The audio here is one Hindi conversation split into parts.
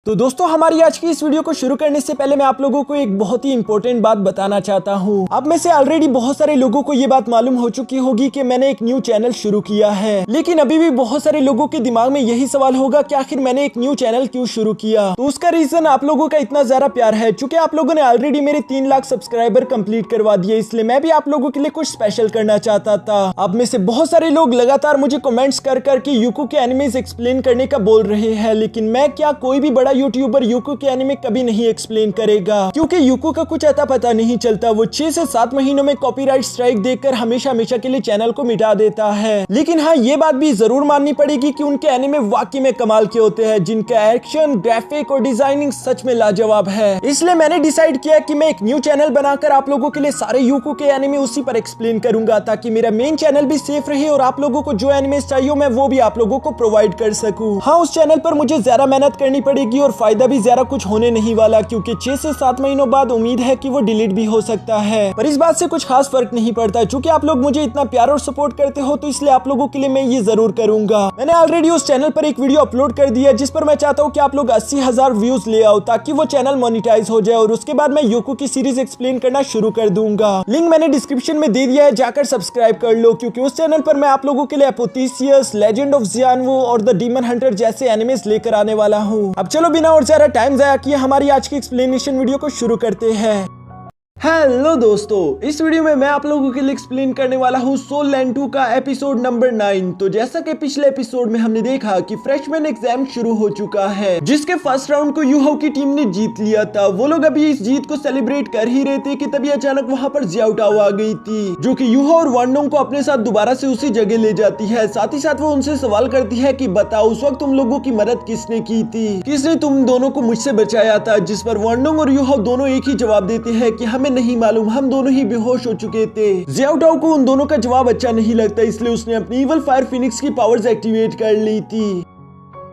तो दोस्तों हमारी आज की इस वीडियो को शुरू करने से पहले मैं आप लोगों को एक बहुत ही इंपॉर्टेंट बात बताना चाहता हूं। आप में से ऑलरेडी बहुत सारे लोगों को ये बात मालूम हो चुकी होगी कि मैंने एक न्यू चैनल शुरू किया है, लेकिन अभी भी बहुत सारे लोगों के दिमाग में यही सवाल होगा कि आखिर मैंने एक न्यू चैनल क्यों शुरू किया। तो उसका रीजन आप लोगों का इतना ज्यादा प्यार है। चूंकि आप लोगों ने ऑलरेडी मेरे 3 लाख सब्सक्राइबर कंप्लीट करवा दिए, इसलिए मैं भी आप लोगों के लिए कुछ स्पेशल करना चाहता था। आप में से बहुत सारे लोग लगातार मुझे कमेंट्स कर के यूको के एनिमेज एक्सप्लेन करने का बोल रहे हैं, लेकिन मैं क्या कोई भी बड़ा यूट्यूबर यूको के एनिमे कभी नहीं एक्सप्लेन करेगा, क्योंकि यूको का कुछ अता पता नहीं चलता। वो 6 से 7 महीनों में कॉपीराइट स्ट्राइक देकर हमेशा हमेशा के लिए चैनल को मिटा देता है। लेकिन हाँ, ये बात भी जरूर माननी पड़ेगी कि उनके एनिमे वाकई में कमाल के होते हैं, जिनका एक्शन, ग्राफिक और डिजाइनिंग सच में लाजवाब है। इसलिए मैंने डिसाइड किया कि मैं एक न्यू चैनल बनाकर आप लोगों के लिए सारे यूको के एनिमे उसी पर एक्सप्लेन करूंगा, ताकि मेरा मेन चैनल भी सेफ रहे और आप लोगों को जो एनिमे चाहिए मैं वो भी आप लोगों को प्रोवाइड कर सकूं। हाँ, उस चैनल पर मुझे ज्यादा मेहनत करनी पड़ेगी और फायदा भी ज्यादा कुछ होने नहीं वाला, क्योंकि 6 से 7 महीनों बाद उम्मीद है कि वो डिलीट भी हो सकता है, पर इस बात से कुछ खास फर्क नहीं पड़ता। चूंकि आप लोग मुझे इतना प्यार और सपोर्ट करते हो, तो इसलिए आप लोगों के लिए मैं ये जरूर करूंगा। मैंने ऑलरेडी उस चैनल पर एक वीडियो अपलोड कर दिया, जिस पर मैं चाहता हूँ कि आप लोग 80,000 व्यूज ले आओ, ताकि वो चैनल मोनिटाइज हो जाए और उसके बाद मैं यूको की सीरीज एक्सप्लेन करना शुरू कर दूंगा। लिंक मैंने डिस्क्रिप्शन में दे दिया है, जाकर सब्सक्राइब कर लो, क्योंकि उस चैनल पर मैं आप लोगों के लिए एपोथीसियस, लेजेंड ऑफ जियानवो और द डीमन हंटर जैसे एनिमेस लेकर आने वाला हूँ। अब चलो बिना और ज्यादा टाइम जाया किए हमारी आज की एक्सप्लेनेशन वीडियो को शुरू करते हैं। हेलो दोस्तों, इस वीडियो में मैं आप लोगों के लिए एक्सप्लेन करने वाला हूँ सोल लैंड 2 का एपिसोड नंबर 9। तो जैसा कि पिछले एपिसोड में हमने देखा कि फ्रेशमैन एग्जाम शुरू हो चुका है, जिसके फर्स्ट राउंड को यूहो की टीम ने जीत लिया था। वो लोग अभी इस जीत को सेलिब्रेट कर ही रहे थे कि तभी अचानक वहाँ पर जियाओटाओ आ गई थी, जो कि यूहो और वानडोंग को अपने साथ दोबारा से उसी जगह ले जाती है। साथ ही साथ वो उनसे सवाल करती है कि बताओ उस वक्त तुम लोगों की मदद किसने की थी, किसने तुम दोनों को मुझसे बचाया था। जिस पर वानडोंग और यूहो दोनों एक ही जवाब देते हैं कि हमें नहीं मालूम, हम दोनों ही बेहोश हो चुके थे। जियाओटाओ को उन दोनों का जवाब अच्छा नहीं लगता, इसलिए उसने अपनी इवल फायर फिनिक्स की पावर्स एक्टिवेट कर ली थी।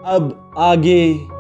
अब आगे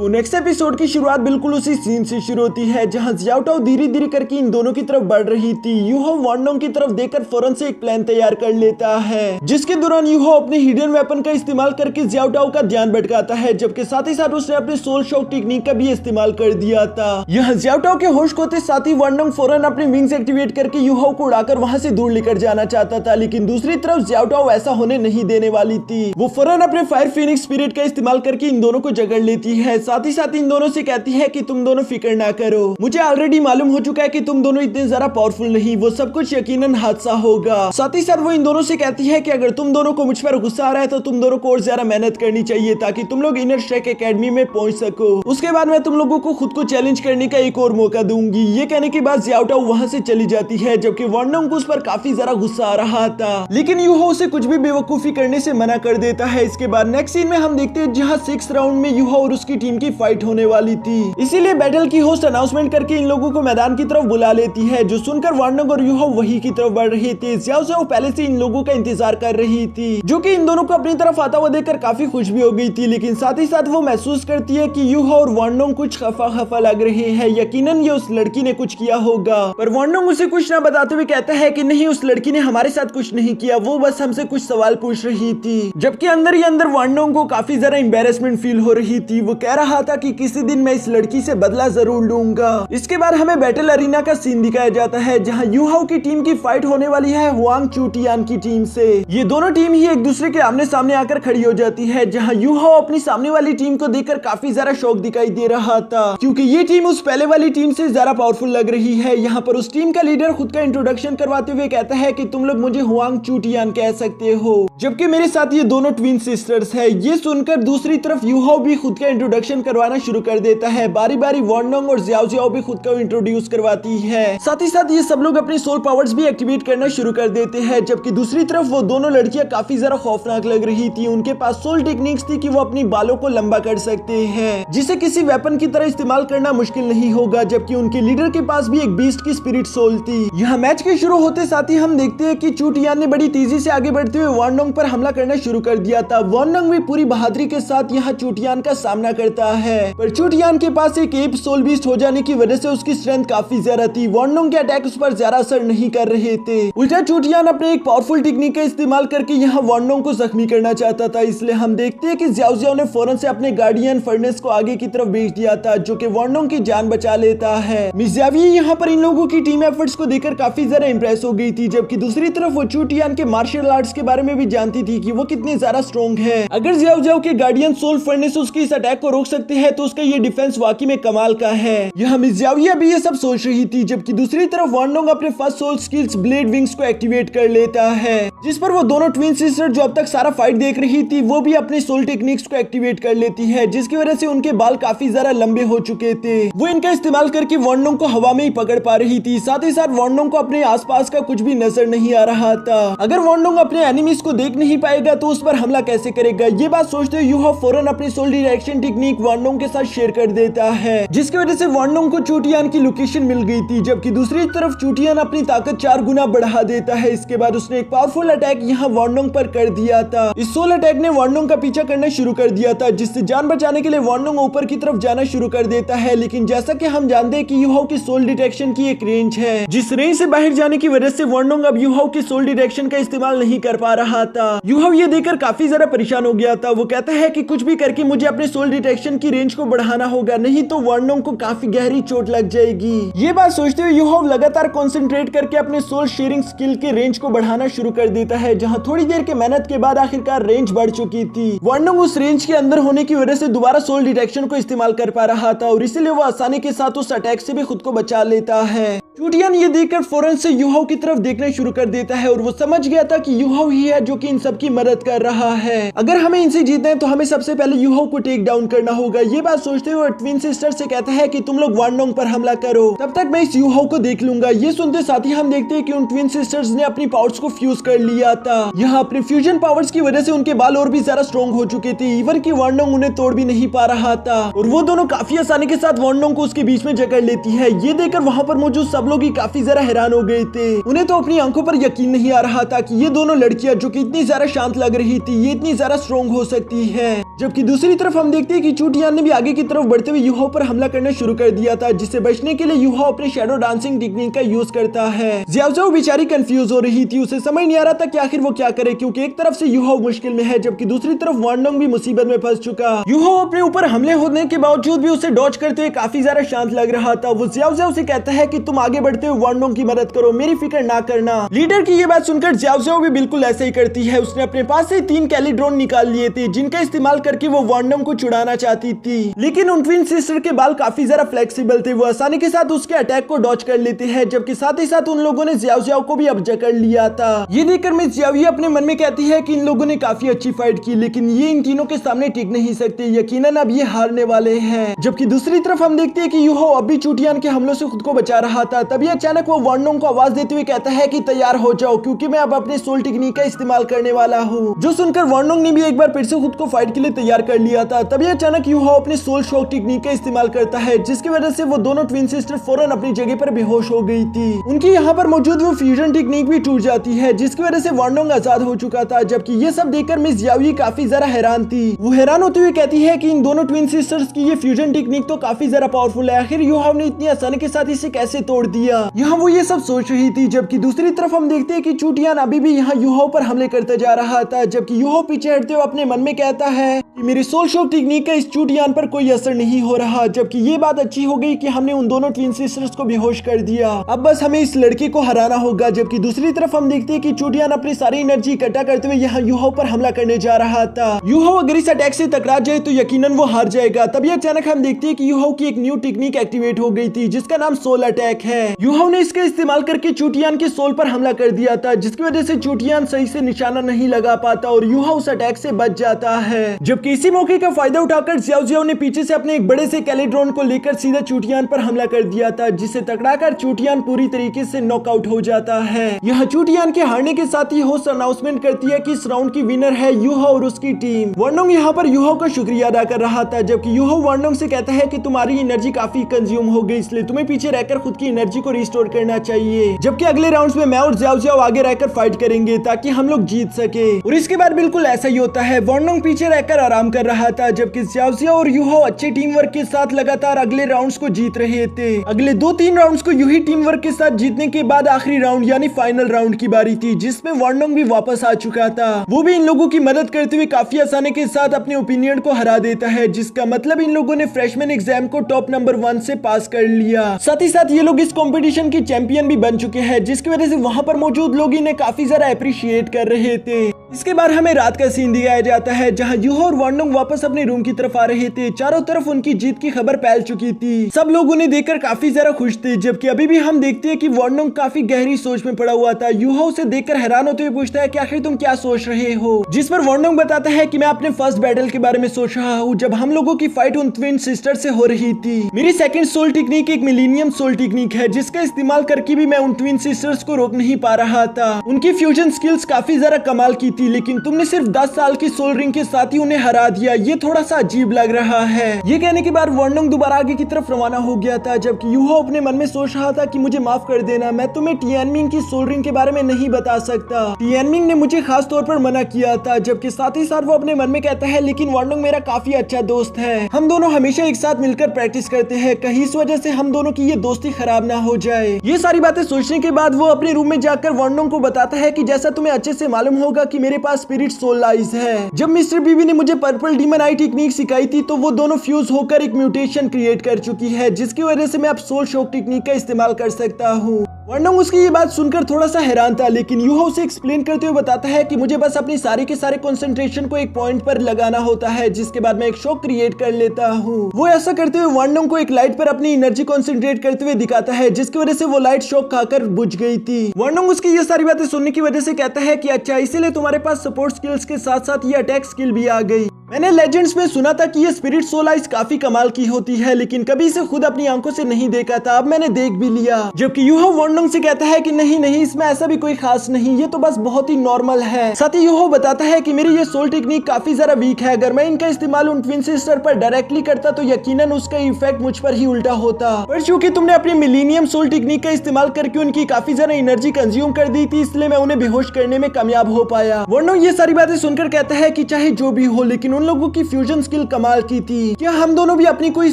नेक्स्ट एपिसोड की शुरुआत बिल्कुल उसी सीन से शुरू होती है, जहां जियाओटाओ धीरे धीरे करके इन दोनों की तरफ बढ़ रही थी। यूहो वानडोंग की तरफ देखकर फौरन से एक प्लान तैयार कर लेता है, जिसके दौरान यूहो अपने हिडन वेपन का इस्तेमाल करके जियाओटाओ का ध्यान भटकाता है, जबकि साथ ही साथ उसने अपने सोल शॉक टेक्निक का भी इस्तेमाल कर दिया था। यहाँ जियाओटाओ के होश होते साथ ही वानडोंग फौरन अपने विंग्स एक्टिवेट करके यूहो को उड़ाकर वहां से दूर लेकर जाना चाहता था, लेकिन दूसरी तरफ जियाओटाओ ऐसा होने नहीं देने वाली थी। वो फौरन अपने फायर फिनिक्स स्पिरिट का इस्तेमाल करके इन दोनों को जकड़ लेती है। साथ ही साथ इन दोनों से कहती है कि तुम दोनों फिक्र ना करो, मुझे ऑलरेडी मालूम हो चुका है कि तुम दोनों इतने ज्यादा पावरफुल नहीं, वो सब कुछ यकीनन हादसा होगा। साथ ही साथ वो इन दोनों से कहती है कि अगर तुम दोनों को मुझ पर गुस्सा आ रहा है तो तुम दोनों को और ज्यादा मेहनत करनी चाहिए, ताकि तुम लोग इनर स्ट्राइक एकेडमी में पहुंच सको। उसके बाद मैं तुम लोगों को खुद को चैलेंज करने का एक और मौका दूंगी। ये कहने के बाद जियाओटाओ वहां से चली जाती है, जबकि वानडोंग को उस पर काफी ज्यादा गुस्सा आ रहा था, लेकिन यूहो उसे कुछ भी बेवकूफी करने से मना कर देता है। इसके बाद नेक्स्ट सीन में हम देखते हैं, जहां 6th राउंड में यूहो और उसकी टीम की फाइट होने वाली थी। इसीलिए बैटल की होस्ट अनाउंसमेंट करके इन लोगों को मैदान की तरफ बुला लेती है, जो सुनकर वानडोंग और यूहो वही की तरफ बढ़ रहे थे। जियाओ पहले से इन लोगों का इंतजार कर रही थी, जो कि इन दोनों को अपनी तरफ आता हुआ देखकर काफी खुश भी हो गई थी, लेकिन साथ ही साथ वो महसूस करती है कि यूहो और वानडोंग कुछ खफा लग रहे हैं। यकीनन ये उस लड़की ने कुछ किया होगा, पर वानडोंग उसे कुछ न बताते हुए कहता है कि नहीं, उस लड़की ने हमारे साथ कुछ नहीं किया, वो बस हमसे कुछ सवाल पूछ रही थी। जबकि अंदर ही अंदर वानडोंग को काफी ज्यादा एम्बैरेसमेंट फील हो रही थी। वो कह रहा था कि किसी दिन मैं इस लड़की से बदला जरूर लूंगा। इसके बाद हमें बैटल अरीना का सीन दिखाया जाता है, जहां यूहो की टीम की फाइट होने वाली है हुआंग चूटियान की टीम से। ये दोनों टीम ही एक दूसरे के आमने सामने आकर खड़ी हो जाती है, जहां यूहो अपनी सामने वाली टीम को देखकर काफी ज्यादा शौक दिखाई दे रहा था, क्योंकि ये टीम उस पहले वाली टीम से ज्यादा पावरफुल लग रही है। यहाँ पर उस टीम का लीडर खुद का इंट्रोडक्शन करवाते हुए कहता है कि तुम लोग मुझे हुआंग चूटियान कह सकते हो, जबकि मेरे साथ ये दोनों ट्विन सिस्टर्स है। ये सुनकर दूसरी तरफ यूहो भी खुद का इंट्रोडक्शन करवाना शुरू कर देता है। बारी बारी वानडोंग और जियाओ भी खुद को इंट्रोड्यूस करवाती है। साथ ही साथ ये सब लोग अपनी सोल पावर्स भी एक्टिवेट करना शुरू कर देते हैं, जबकि दूसरी तरफ वो दोनों लड़कियां काफी ज्यादा खौफनाक लग रही थी। उनके पास सोल टेक्निक्स थी कि वो अपनी बालों को लंबा कर सकते हैं, जिसे किसी वेपन की तरह इस्तेमाल करना मुश्किल नहीं होगा, जबकि उनके लीडर के पास भी एक बीस्ट की स्पिरिट सोल थी। यहाँ मैच के शुरू होते साथ ही हम देखते हैं कि चूटियान ने बड़ी तेजी से आगे बढ़ते हुए वानडोंग पर हमला करना शुरू कर दिया था। वानडोंग भी पूरी बहादुरी के साथ यहाँ चूटियान का सामना करता जाता है। पर चूटियान के पास एक एप सोल बीस्ट हो जाने की वजह से उसकी स्ट्रेंथ काफी ज्यादा थी। वार्नोंग के अटैक उस पर ज्यादा असर नहीं कर रहे थे। उल्टा चूटियान अपने एक पावरफुल टेक्निक का इस्तेमाल करके यहाँ वार्नोंग को जख्मी करना चाहता था। इसलिए हम देखते हैं कि ज़्याओ ज़्याओ ने फौरन से अपने गार्डियन फर्नेस को आगे की तरफ भेज दिया था, जो कि वार्नोंग की जान बचा लेता है। मिस ज़्यावी यहाँ पर इन लोगों की टीम एफर्ट्स को देखकर काफी ज्यादा इंप्रेस हो गई थी, जबकि दूसरी तरफ वो चूटियान के मार्शल आर्ट्स के बारे में भी जानती थी कि वो कितनी ज्यादा स्ट्रॉन्ग है। अगर ज़्याओ ज़्याओ के गार्डियन सोल फर्नेस उसके इस अटैक को रोक सकते हैं तो उसका ये डिफेंस वाकई में कमाल का है। यहाँ मिस ज़्यावी अभी ये सब सोच रही थी, जबकि दूसरी तरफ वार्नोंग अपने first soul skills blade wings को एक्टिवेट कर लेता है, जिस पर वो दोनों ट्विन सिस्टर जो अब तक सारा फाइट देख रही थी वो भी अपने सोल टेक्निक्स को एक्टिवेट कर लेती है, जिसकी वजह से उनके बाल काफी ज्यादा लंबे हो चुके थे। वो इनका इस्तेमाल करके वार्नोंग को हवा में ही पकड़ पा रही थी। साथ ही साथ वार्नोंग को अपने आसपास का कुछ भी नजर नहीं आ रहा था। अगर वार्नोंग अपने एनिमीज को देख नहीं पाएगा तो उस पर हमला कैसे करेगा। ये बात सोचते हुए यूहा फौरन अपनी सोल डायरेक्शन टेक्निक वार्नोंग के साथ शेयर कर देता है, जिसकी वजह से वार्नोंग को चूटियान की लोकेशन मिल गई थी। जबकि दूसरी तरफ चूटियान अपनी ताकत 4 गुना बढ़ा देता है। इसके बाद उसने एक पावरफुल अटैक यहाँ वार्नोंग पर कर दिया था। इस सोल अटैक ने वार्नोंग का पीछा करना शुरू कर दिया था, जिससे जान बचाने के लिए वार्नोंग ऊपर की तरफ जाना शुरू कर देता है। लेकिन जैसा कि हम जानते हैं कि यूहाओ की सोल डिटेक्शन की एक रेंज है, जिस रेंज से बाहर जाने की वजह से वार्नोंग अब यूहाओ की सोल डिटेक्शन का इस्तेमाल नहीं कर पा रहा था। यूहाओ ये देखकर काफी ज्यादा परेशान हो गया था। वो कहता है कि कुछ भी करके मुझे अपने सोल डिटेक्शन की रेंज को बढ़ाना होगा, नहीं तो वार्नोंग को काफी गहरी चोट लग जाएगी। ये बात सोचते हुए यूहाओ लगातार कंसंट्रेट करके अपने सोल शेयरिंग स्किल के रेंज को बढ़ाना शुरू कर देता है, जहां थोड़ी देर के मेहनत के बाद आखिरकार रेंज बढ़ चुकी थी। वार्नोंग उस रेंज के अंदर होने की वजह से दोबारा सोल डिटेक्शन को इस्तेमाल कर पा रहा था और इसीलिए वो आसानी के साथ उस अटैक से भी खुद को बचा लेता है। चूटियान ये देखकर फौरन से यूहाओ की तरफ देखना शुरू कर देता है और वो समझ गया था कि यूहाओ ही है जो कि इन सब की मदद कर रहा है। अगर हमें इनसे जीतना है तो हमें सबसे पहले यूहाओ को टेक डाउन करना होगा। ये बात सोचते हुए ट्विन सिस्टर से कहता है कि तुम लोग वार्नोंग पर हमला करो, तब तक मैं इस यूहाओ को देख लूंगा। ये सुनते साथ ही हम देखते हैं कि उन ट्विन सिस्टर्स ने अपनी पावर्स को फ्यूज कर लिया था। यहाँ अपने फ्यूजन पावर्स की वजह से उनके बाल और भी ज्यादा स्ट्रॉन्ग हो चुके थे, इवन की वार्नोंग उन्हें तोड़ भी नहीं पा रहा था और वो दोनों काफी आसानी के साथ वार्नोंग को उसके बीच में जकड़ लेती है। ये देखकर वहाँ पर मौजूद सब लोग ही काफी ज्यादा हैरान हो गए थे। उन्हें तो अपनी आंखों पर यकीन नहीं आ रहा था कि ये दोनों लड़कियां जो कि इतनी ज्यादा शांत लग रही थी, ये इतनी ज्यादा स्ट्रॉन्ग हो सकती है। जबकि दूसरी तरफ हम देखते हैं कि चूटियान ने भी आगे की तरफ बढ़ते हुए यूहाओ पर हमला करना शुरू कर दिया था, जिससे बचने के लिए यूहाओ अपने शैडो डांसिंग टेक्निक का यूज करता है। ज़्याओ ज़्याओ बेचारी कंफ्यूज हो रही थी, उसे समझ नहीं आ रहा था कि आखिर वो क्या करे, क्योंकि एक तरफ से यूहाओ मुश्किल में है जबकि दूसरी तरफ वार्नोंग भी मुसीबत में फंस चुका। यूहाओ अपने ऊपर हमले होने के बावजूद भी उसे डॉज करते हुए काफी ज्यादा शांत लग रहा था। वो ज़्याओ ज़्याओ से कहता है कि तुम आगे बढ़ते हुए वार्नोंग की मदद करो, मेरी फिक्र ना करना। लीडर की ये बात सुनकर ज़्याओ ज़्याओ भी बिल्कुल ऐसे ही करती है। उसने अपने पास से 3 कैलीड्रोन निकाल लिए थे, जिनका इस्तेमाल करके वो वार्नोंग को छुड़ाना चाहती थी। लेकिन उन ट्विन सिस्टर के बाल काफी ज्यादा फ्लेक्सिबल थे, वो आसानी के साथ उसके अटैक को डॉज कर लेते हैं, जबकि साथ ही साथ उन लोगों ने ज़्याओ ज़्याओ को भी अब जकड़ लिया था। ये देखकर मिस ज़्याओ अपने मन में कहती है कि इन लोगों ने काफी अच्छी फाइट की, लेकिन ये इन तीनों के सामने टिक नहीं सकते, यकीनन अब ये हारने वाले हैं। जबकि दूसरी तरफ हम देखते हैं कि यूहाओ अब भी चूटियान के हमलों से खुद को बचा रहा था। तभी अचानक वो वार्नोंग को आवाज देते हुए कहता है कि तैयार हो जाओ, क्योंकि मैं अब अपने सोल टेक्निक का इस्तेमाल करने वाला हूँ। जो सुनकर वार्नोंग ने भी एक बार फिर से खुद को फाइट के लिए तैयार कर लिया था। तभी अचानक यूहाओ अपने सोल शॉक टेक्निक का इस्तेमाल करता है, जिसकी वजह से वो दोनों ट्विन सिस्टर फौरन अपनी जगह पर बेहोश हो गई थी। उनकी यहाँ पर मौजूद वो फ्यूजन टेक्निक भी टूट जाती है, जिसकी वजह से वार्नोंग आजाद हो चुका था। जबकि ये सब देखकर मिस ज़्याओ काफी ज्यादा हैरान थी। वो हैरान होते हुए कहती है कि इन दोनों ट्विन सिस्टर्स की ये फ्यूजन टेक्निक तो काफी ज्यादा पावरफुल है, आखिर यूहाओ ने इतनी आसानी के साथ इसे कैसे तोड़ दिया। यहाँ वो ये सब सोच रही थी। जबकि दूसरी तरफ हम देखते हैं कि चूटियान अभी भी यहाँ यूहाओ पर हमले करता जा रहा था, जबकि यूहाओ पीछे हटते हुए अपने मन में कहता है कि मेरी सोल शॉक टेक्निक का इस चूटियान पर कोई असर नहीं हो रहा। जबकि ये बात अच्छी हो गई कि हमने उन दोनों ट्विन सिस्टर्स को बेहोश कर दिया, अब बस हमें इस लड़के को हराना होगा। जबकि दूसरी तरफ हम देखते हैं कि चूटियान अपनी सारी एनर्जी इकट्ठा करते हुए यहाँ यूहाओ पर हमला करने जा रहा था। यूहाओ अगर इस अटैक से टकरा जाए तो यकीनन वो हार जाएगा। तभी अचानक हम देखते हैं कि यूहाओ की एक न्यू टेक्निक एक्टिवेट हो गई थी, जिसका नाम सोल अटैक है। यूहाओ ने इसका इस्तेमाल करके चूटियान के सोल पर हमला कर दिया था, जिसकी वजह से चूटियान सही से निशाना नहीं लगा पाता और यूहाओ उस अटैक से बच जाता है। जबकि इसी मौके का फायदा उठाकर ज़्याओ ज़्याओ ने पीछे से अपने एक बड़े से कैलीड्रोन को लेकर सीधा चूटियान पर हमला कर दिया था, जिसे टकराकर चूटियान पूरी तरीके से नॉकआउट हो जाता है। यहाँ चूटियान के हारने के साथ ही होस्ट अनाउंसमेंट करती है कि इस राउंड की विनर है यूहाओ और उसकी टीम। वार्नोंग यहाँ पर यूहाओ का शुक्रिया अदा कर रहा था, जबकि यूहाओ वार्नोंग से कहता है कि तुम्हारी एनर्जी काफी कंज्यूम हो गई, इसलिए तुम्हें पीछे रहकर खुद की एनर्जी को रिस्टोर करना चाहिए। जबकि अगले राउंड्स में मैं और ज़्याओ ज़्याओ आगे रहकर फाइट करेंगे ताकि हम लोग जीत सके। और इसके बाद बिल्कुल ऐसा ही होता है। वार्नोंग पीछे रहकर आराम कर रहा था, जबकि xiaoxiao और यूहो अच्छे टीम वर्क के साथ लगातार अगले राउंड्स को जीत रहे थे। अगले 2-3 राउंड्स को यूं ही टीम वर्क के साथ जीतने के बाद आखिरी राउंड यानी फाइनल राउंड की बारी थी, जिसमें वार्नोंग भी वापस आ चुका था। वो भी इन लोगों की मदद करते हुए काफी आसानी के साथ अपने ओपिनियन को हरा देता है, जिसका मतलब इन लोगों ने फ्रेशमैन एग्जाम को टॉप नंबर 1 से पास कर लिया। साथ ही साथ ये लोग इस कंपटीशन के चैंपियन भी बन चुके हैं, जिसकी वजह से वहां पर मौजूद लोग इन्हें काफी ज्यादा अप्रिशिएट कर रहे थे। इसके बाद हमें रात का सीन दिखाया जाता है, जहां यूहो और वार्नोंग वापस अपने रूम की तरफ आ रहे थे। चारों तरफ उनकी जीत की खबर फैल चुकी थी। सब लोग उन्हें देखकर काफी ज्यादा खुश थे, जबकि अभी भी हम देखते हैं कि वार्नोंग काफी गहरी सोच में पड़ा हुआ था। यूहो उसे देखकर हैरान होते हुए पूछता है कि आखिर तुम क्या सोच रहे हो, जिस पर वार्नोंग बताता है कि मैं अपने फर्स्ट बैटल के बारे में सोच रहा हूँ, जब हम लोगों की फाइट उन ट्विन सिस्टर से हो रही थी। मेरी सेकंड सोल टेक्निक एक मिलेनियम सोल टेक्निक है, जिसका इस्तेमाल करके भी मैं उन ट्विन सिस्टर्स को रोक नहीं पा रहा था। उनकी फ्यूजन स्किल्स काफी ज्यादा कमाल की थी, लेकिन तुमने सिर्फ 10 साल की सोल रिंग के साथ ही उन्हें हरा दिया। ये थोड़ा सा अजीब लग रहा है। ये कहने के बाद वार्नोंग दोबारा आगे की तरफ रवाना हो गया था, जबकि यूहो अपने मन में सोच रहा था कि मुझे माफ कर देना, मैं तुम्हें टियानमिंग की सोल रिंग के बारे में नहीं बता सकता। टियानमिंग ने मुझे खास तौर पर मना किया था। जबकि साथ ही साथ वो अपने मन में कहता है, लेकिन वार्नोंग मेरा काफी अच्छा दोस्त है, हम दोनों हमेशा एक साथ मिलकर प्रैक्टिस करते हैं, कहीं इस वजह से हम दोनों की ये दोस्ती खराब ना हो जाए। ये सारी बातें सोचने के बाद वो अपने रूम में जाकर वार्नोंग को बताता है कि जैसा तुम्हें अच्छे से मालूम होगा कि मेरे पास स्पिरिट सोल लाइज है। जब मिस्टर बीवी ने मुझे पर्पल डीमन आई टेक्निक सिखाई थी, तो वो दोनों फ्यूज होकर एक म्यूटेशन क्रिएट कर चुकी है, जिसकी वजह से मैं अब सोल शॉक टेक्निक का इस्तेमाल कर सकता हूँ। वार्नोंग उसकी ये बात सुनकर थोड़ा सा हैरान था, लेकिन यूहो उसे एक्सप्लेन करते हुए बताता है कि मुझे बस अपनी सारे के सारे कंसंट्रेशन को एक पॉइंट पर लगाना होता है, जिसके बाद मैं एक शॉक क्रिएट कर लेता हूँ। वो ऐसा करते हुए वार्नोंग को एक लाइट पर अपनी एनर्जी कंसंट्रेट करते हुए दिखाता है, जिसकी वजह से वो लाइट शॉक खाकर बुझ गई थी। वार्नोंग उसकी ये सारी बातें सुनने की वजह से कहता है कि अच्छा, इसीलिए तुम्हारे पास सपोर्ट स्किल्स के साथ साथ ये अटैक स्किल भी आ गई। मैंने लेजेंड्स में सुना था कि ये स्पिरिट सोल आइज काफी कमाल की होती है, लेकिन कभी इसे खुद अपनी आंखों से नहीं देखा था, अब मैंने देख भी लिया। जबकि यूहो वार्नोंग से कहता है कि नहीं नहीं, इसमें ऐसा भी कोई खास नहीं, ये तो बस बहुत ही नॉर्मल है। साथ ही यूहो बताता है कि मेरी ये सोल टेक्निक काफी जरा वीक है, अगर मैं इनका इस्तेमाल उन ट्विन सिस्टर पर डायरेक्टली करता तो यकीनन उसका इफेक्ट मुझ पर ही उल्टा होता, पर चूंकि तुमने अपनी मिलेनियम सोल टेक्निक का इस्तेमाल करके उनकी काफी ज्यादा एनर्जी कंज्यूम कर दी थी, इसलिए मैं उन्हें बेहोश करने में कामयाब हो पाया। वार्नोंग ये सारी बातें सुनकर कहता है कि चाहे जो भी हो, लेकिन उन लोगों की फ्यूजन स्किल कमाल की थी। क्या हम दोनों भी अपनी कोई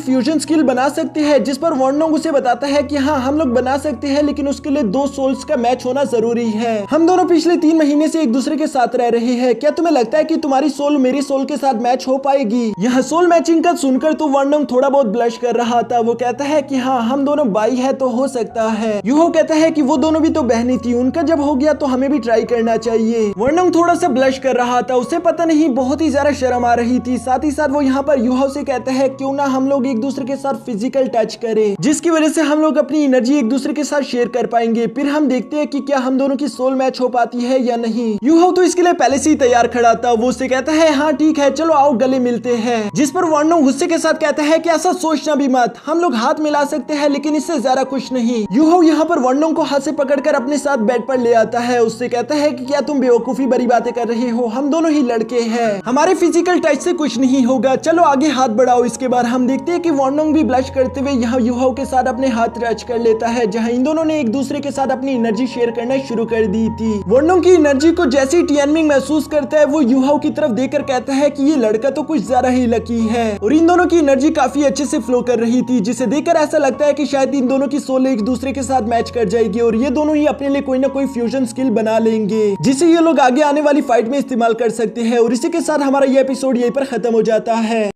फ्यूजन स्किल बना सकते हैं? जिस पर वार्नोंग उसे बताता है कि हाँ, हम लोग बना सकते हैं, लेकिन उसके लिए 2 सोल्स का मैच होना जरूरी है। हम दोनों पिछले 3 महीने से एक दूसरे के साथ रह रहे हैं, क्या तुम्हें लगता है कि तुम्हारी सोल मेरी सोल के साथ मैच हो पाएगी? यह सोल मैचिंग का सुनकर तो वार्नोंग थोड़ा बहुत ब्लश कर रहा था। वो कहता है कि हाँ, हम दोनों भाई है तो हो सकता है। यूहो कहता है कि वो दोनों भी तो बहनी थी, उनका जब हो गया तो हमें भी ट्राई करना चाहिए। वार्नोंग थोड़ा सा ब्लश कर रहा था, उसे पता नहीं बहुत ही ज्यादा शर्म आ रही थी। साथ ही साथ वो यहाँ पर यूहो से कहता है क्यों ना हम लोग एक दूसरे के साथ फिजिकल टच करें, जिसकी वजह से हम लोग अपनी एनर्जी एक दूसरे के साथ शेयर कर पाएंगे, फिर हम देखते हैं कि क्या हम दोनों की सोल मैच हो पाती है या नहीं। यूहो तो इसके लिए पहले से ही तैयार खड़ा था। वो उससे कहता है हाँ ठीक है, चलो आओ गले मिलते हैं। जिस पर वार्नोंग गुस्से के साथ कहता है कि ऐसा सोचना भी मत, हम लोग हाथ मिला सकते हैं लेकिन इससे ज्यादा कुछ नहीं। यूहो यहाँ पर वार्नोंग को हाथ से पकड़कर अपने साथ बेड पर ले आता है। उससे कहता है कि क्या तुम बेवकूफी भरी बातें कर रहे हो, हम दोनों ही लड़के हैं, हमारे फिजिकल टच से कुछ नहीं होगा, चलो आगे हाथ बढ़ाओ। इसके बाद हम देखते हैं कि वार्नोंग भी ब्लश करते हुए यहाँ यूहो के साथ अपने हाथ टच कर लेता है, जहाँ इन दोनों ने एक दूसरे के साथ अपनी एनर्जी शेयर करना शुरू कर दी थी। वार्नोंग की एनर्जी को जैसे ही टियानमिंग महसूस करता है, वो यूहो की तरफ देखकर कहता है कि ये लड़का तो कुछ ज्यादा ही लकी है। और इन दोनों की एनर्जी काफी अच्छे से फ्लो कर रही थी, जिसे देखकर ऐसा लगता है कि शायद इन दोनों की सोल एक दूसरे के साथ मैच कर जाएगी और ये दोनों ही अपने लिए कोई ना कोई फ्यूजन स्किल बना लेंगे, जिसे ये लोग आगे आने वाली फाइट में इस्तेमाल कर सकते हैं। और इसी के साथ हमारा ये एपिसोड यहीं पर खत्म हो जाता है।